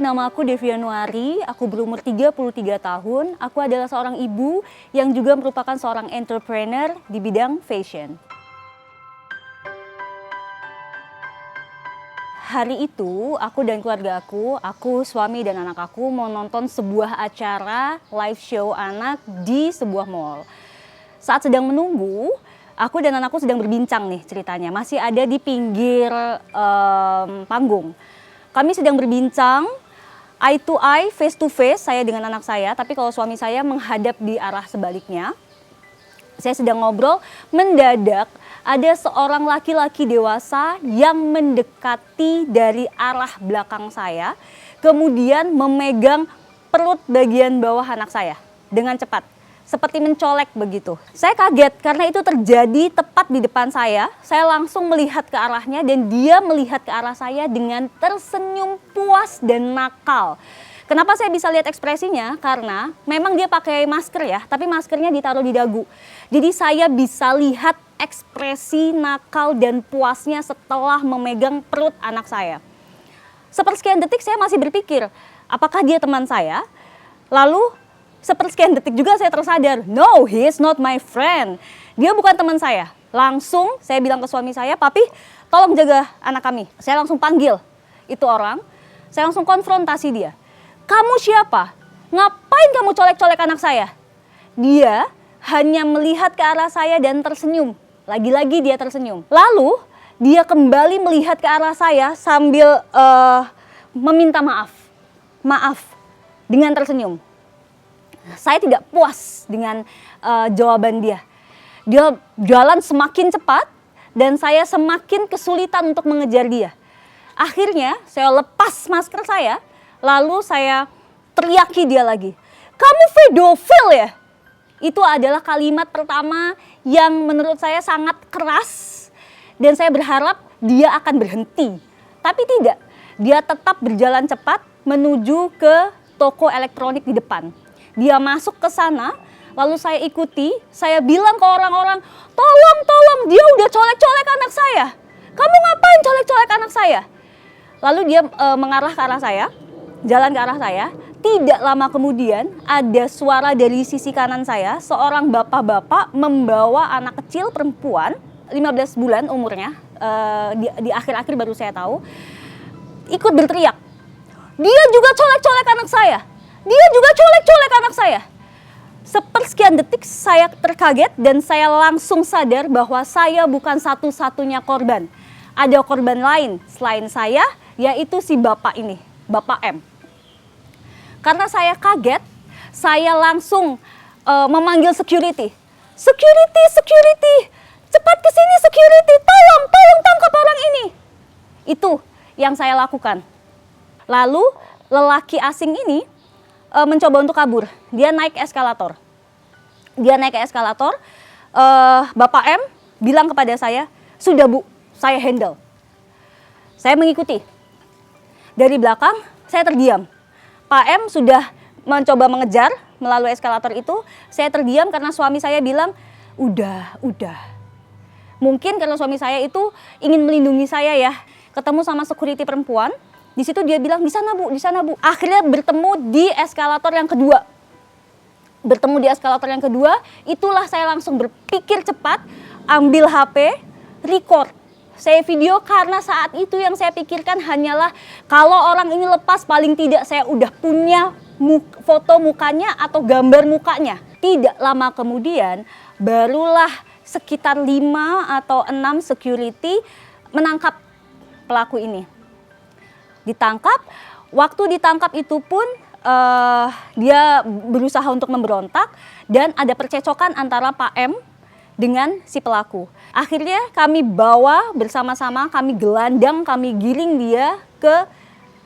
nama aku Devi Yanuari, aku berumur 33 tahun. Aku adalah seorang ibu yang juga merupakan seorang entrepreneur di bidang fashion. Hari itu, aku dan keluarga aku, suami dan anak aku mau nonton sebuah acara live show anak di sebuah mall. Saat sedang menunggu, aku dan anakku sedang berbincang nih ceritanya, masih ada di pinggir panggung. Kami sedang berbincang, eye to eye, face to face, saya dengan anak saya, tapi kalau suami saya menghadap di arah sebaliknya. Saya sedang ngobrol, mendadak ada seorang laki-laki dewasa yang mendekati dari arah belakang saya, kemudian memegang perut bagian bawah anak saya dengan cepat, seperti mencolek begitu. Saya kaget karena itu terjadi tepat di depan saya langsung melihat ke arahnya dan dia melihat ke arah saya dengan tersenyum puas dan nakal. Kenapa saya bisa lihat ekspresinya? Karena memang dia pakai masker ya, tapi maskernya ditaruh di dagu. Jadi saya bisa lihat ekspresi nakal dan puasnya setelah memegang perut anak saya. Sepersekian detik saya masih berpikir, apakah dia teman saya? Lalu sepersekian detik juga saya tersadar, no, he is not my friend. Dia bukan teman saya. Langsung saya bilang ke suami saya, papi tolong jaga anak kami. Saya langsung panggil itu orang, saya langsung konfrontasi dia. Kamu siapa? Ngapain kamu colek-colek anak saya? Dia hanya melihat ke arah saya dan tersenyum. Lagi-lagi dia tersenyum. Lalu dia kembali melihat ke arah saya sambil meminta maaf. Maaf dengan tersenyum. Saya tidak puas dengan jawaban dia. Dia jalan semakin cepat dan saya semakin kesulitan untuk mengejar dia. Akhirnya saya lepas masker saya, lalu saya teriaki dia lagi. Kamu pedofil ya? Itu adalah kalimat pertama yang menurut saya sangat keras dan saya berharap dia akan berhenti. Tapi tidak, dia tetap berjalan cepat menuju ke toko elektronik di depan. Dia masuk ke sana, lalu saya ikuti, saya bilang ke orang-orang, tolong, dia udah colek-colek anak saya. Kamu ngapain colek-colek anak saya? Lalu dia mengarah ke arah saya, jalan ke arah saya. Tidak lama kemudian ada suara dari sisi kanan saya, seorang bapak-bapak membawa anak kecil perempuan, 15 bulan umurnya, di akhir-akhir baru saya tahu, ikut berteriak. Dia juga colek-colek anak saya. Dia juga colek-colek anak saya. Sepersekian detik saya terkaget dan saya langsung sadar bahwa saya bukan satu-satunya korban. Ada korban lain selain saya, yaitu si bapak ini, Bapak M. Karena saya kaget, saya langsung memanggil security. Security, cepat ke sini security, tolong tangkap orang ini. Itu yang saya lakukan. Lalu lelaki asing ini mencoba untuk kabur. Dia naik eskalator. Bapak M bilang kepada saya, sudah Bu, saya handle. Saya mengikuti. Dari belakang, saya terdiam. Pak M sudah mencoba mengejar melalui eskalator itu. Saya terdiam karena suami saya bilang, udah. Mungkin karena suami saya itu ingin melindungi saya ya. Ketemu sama security perempuan. Di situ dia bilang, di sana Bu. Akhirnya bertemu di eskalator yang kedua. Itulah saya langsung berpikir cepat, ambil HP, record. Saya video karena saat itu yang saya pikirkan hanyalah kalau orang ini lepas paling tidak saya udah punya foto mukanya atau gambar mukanya. Tidak lama kemudian barulah sekitar 5 atau 6 security menangkap pelaku ini. Ditangkap, waktu ditangkap itu pun dia berusaha untuk memberontak dan ada percecokan antara Pak M dengan si pelaku. Akhirnya kami bawa bersama-sama, kami gelandang, kami giring dia ke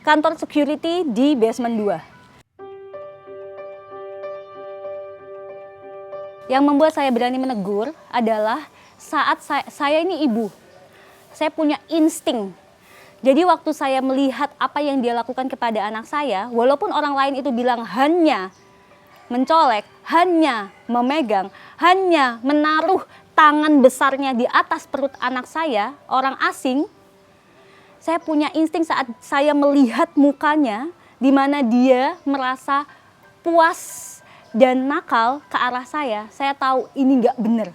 kantor security di basement 2. Yang membuat saya berani menegur adalah saat saya ini ibu. Saya punya insting. Jadi waktu saya melihat apa yang dia lakukan kepada anak saya, walaupun orang lain itu bilang hanya mencolek, hanya memegang, hanya menaruh tangan besarnya di atas perut anak saya, orang asing, saya punya insting saat saya melihat mukanya di mana dia merasa puas dan nakal ke arah saya tahu ini nggak bener.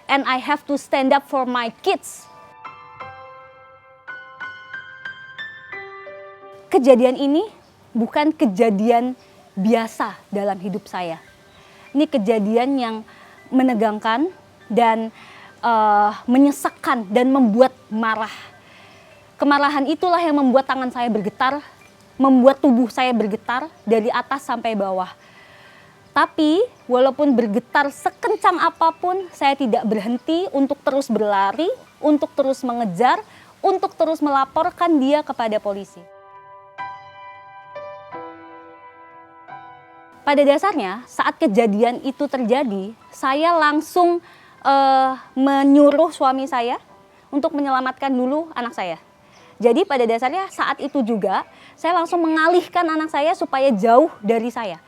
And I have to stand up for my kids. Kejadian ini bukan kejadian biasa dalam hidup saya. Ini kejadian yang menegangkan dan menyesakkan dan membuat marah. Kemarahan itulah yang membuat tangan saya bergetar, membuat tubuh saya bergetar dari atas sampai bawah. Tapi walaupun bergetar sekencang apapun, saya tidak berhenti untuk terus berlari, untuk terus mengejar, untuk terus melaporkan dia kepada polisi. Pada dasarnya saat kejadian itu terjadi, saya langsung menyuruh suami saya untuk menyelamatkan dulu anak saya. Jadi pada dasarnya saat itu juga saya langsung mengalihkan anak saya supaya jauh dari saya.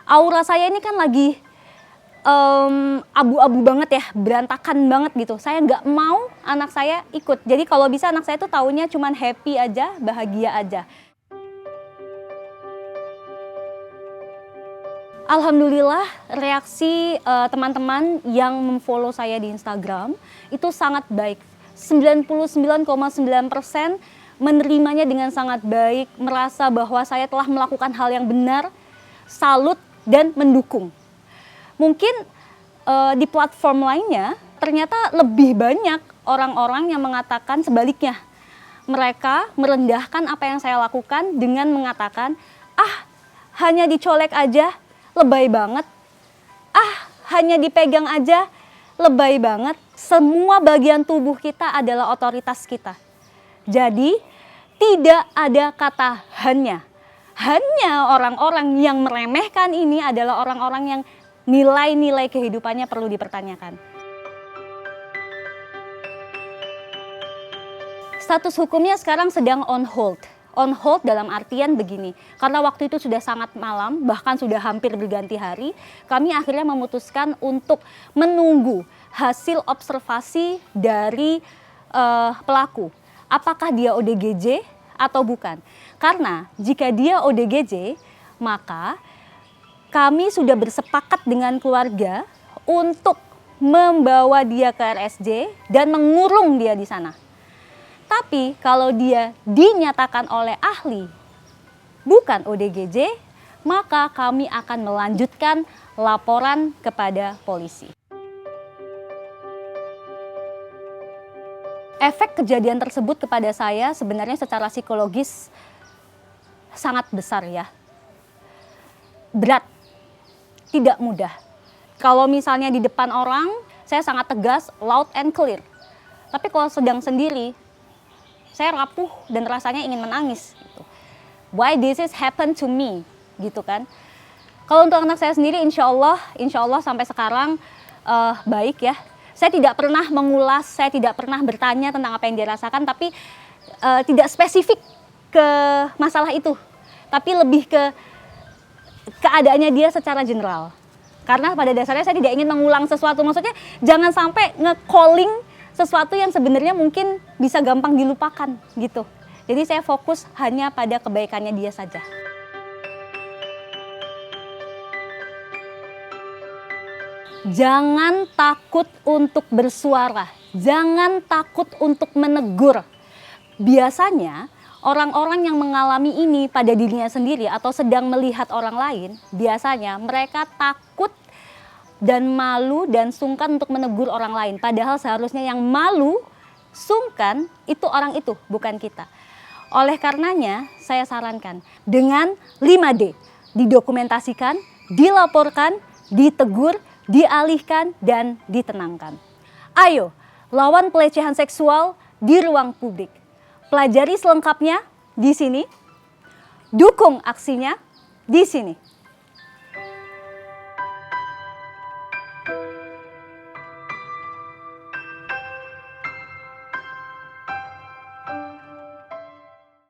Aura saya ini kan lagi abu-abu banget ya, berantakan banget gitu. Saya nggak mau anak saya ikut. Jadi kalau bisa anak saya tuh taunya cuman happy aja, bahagia aja. Alhamdulillah reaksi teman-teman yang memfollow saya di Instagram itu sangat baik. 99,9% menerimanya dengan sangat baik, merasa bahwa saya telah melakukan hal yang benar, salut dan mendukung. Mungkin di platform lainnya ternyata lebih banyak orang-orang yang mengatakan sebaliknya. Mereka merendahkan apa yang saya lakukan dengan mengatakan, hanya dicolek aja, lebay banget. Hanya dipegang aja, lebay banget. Semua bagian tubuh kita adalah otoritas kita. Jadi tidak ada kata hanya. Hanya orang-orang yang meremehkan ini adalah orang-orang yang nilai-nilai kehidupannya perlu dipertanyakan. Status hukumnya sekarang sedang on hold. On hold dalam artian begini, karena waktu itu sudah sangat malam, bahkan sudah hampir berganti hari, kami akhirnya memutuskan untuk menunggu hasil observasi dari pelaku. Apakah dia ODGJ atau bukan? Karena jika dia ODGJ, maka kami sudah bersepakat dengan keluarga untuk membawa dia ke RSJ dan mengurung dia di sana. Tapi kalau dia dinyatakan oleh ahli bukan ODGJ, maka kami akan melanjutkan laporan kepada polisi. Efek kejadian tersebut kepada saya sebenarnya secara psikologis sangat besar ya. Berat, tidak mudah. Kalau misalnya di depan orang, saya sangat tegas, loud and clear. Tapi kalau sedang sendiri, saya rapuh dan rasanya ingin menangis. Gitu. Why this is happen to me, gitu kan? Kalau untuk anak saya sendiri, insya Allah sampai sekarang baik ya. Saya tidak pernah mengulas, saya tidak pernah bertanya tentang apa yang dia rasakan, tapi tidak spesifik ke masalah itu, tapi lebih ke keadaannya dia secara general. Karena pada dasarnya saya tidak ingin mengulang sesuatu, maksudnya jangan sampai nge-calling sesuatu yang sebenarnya mungkin bisa gampang dilupakan gitu. Jadi saya fokus hanya pada kebaikannya dia saja. Jangan takut untuk bersuara, jangan takut untuk menegur. Biasanya orang-orang yang mengalami ini pada dirinya sendiri atau sedang melihat orang lain, biasanya mereka takut dan malu dan sungkan untuk menegur orang lain. Padahal seharusnya yang malu, sungkan itu orang itu, bukan kita. Oleh karenanya saya sarankan dengan 5D, didokumentasikan, dilaporkan, ditegur, dialihkan, dan ditenangkan. Ayo, lawan pelecehan seksual di ruang publik. Pelajari selengkapnya di sini, dukung aksinya di sini.